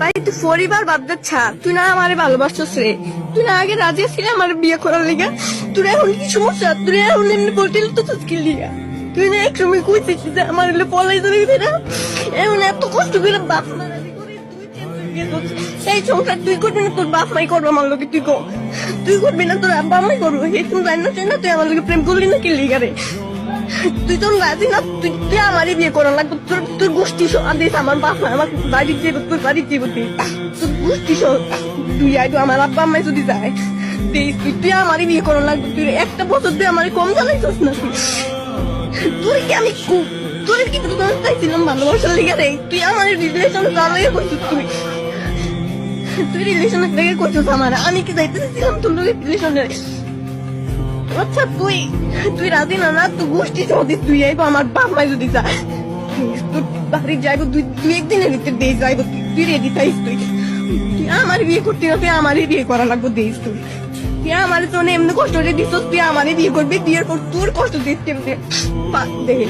ভাই তুই পরিবার বাদ দে, ছাড়। তুই না আমারে ভালোবাসছিস রে, তুই না আগে রাজি ছিলি আমার বিয়ে করার লিগা। তোর এখন কি সমস্যা? তুই এখন এমনি বলতে তো কি লিগা? তুই না এক সময় কইছিস যে আমার এলে পলাই চলে গেছে না, এখন এত কষ্ট করে বাপ মারানি করে তুই সেই সংসার তুই করবি না, তোর বাপ মাই করবো আমার লোকে। তুই তুই করবি না, তোর আব্বা মাই করবো। এই তুমি জানি না তুই আমার লোকে প্রেম করলি না কি লিগা রে? তুই তো রাজি না, তুই আমারই বিয়ে করা লাগবে। তোর গোষ্ঠী আদেশ আমার বাপ মা আমার বাড়ির যাবো, তোর বাড়ির যাবো। তোর গোষ্ঠী তুই আইতো আমার আব্বা আম্মাই যদি যায় তুই আমারই বিয়ে করা লাগবে। তুই একটা বছর তুই আমার কম জানাইছিস না। তুই কি আমি তোর কি চাইছিলাম ভালোবাসার লিগে রে? তুই আমার রিলেশন চালিয়ে করছিস। তুই রিলেশনের লেগে করছিস আমার, আমি কি যাইতেছিলাম তোর লোকের রিলেশনের? আচ্ছা তুই রাজি না না, তুই গোষ্ঠী সদিস তুই আইবো আমার বাপ মাই যদি যায় তোর বাড়ি যাইবো, তুই একদিনের ভিতরে দিয়ে যাইবো। তুই রেডি চাইস? তুই আমার বিয়ে করতে না, তুই আমারই বিয়ে করা লাগবো দিস। তুই আমার জন্য এমনি কষ্ট করে দিস, তুই আমারই বিয়ে করবি। বিয়ের পর তোর কষ্ট দিস কেমনি দেখে।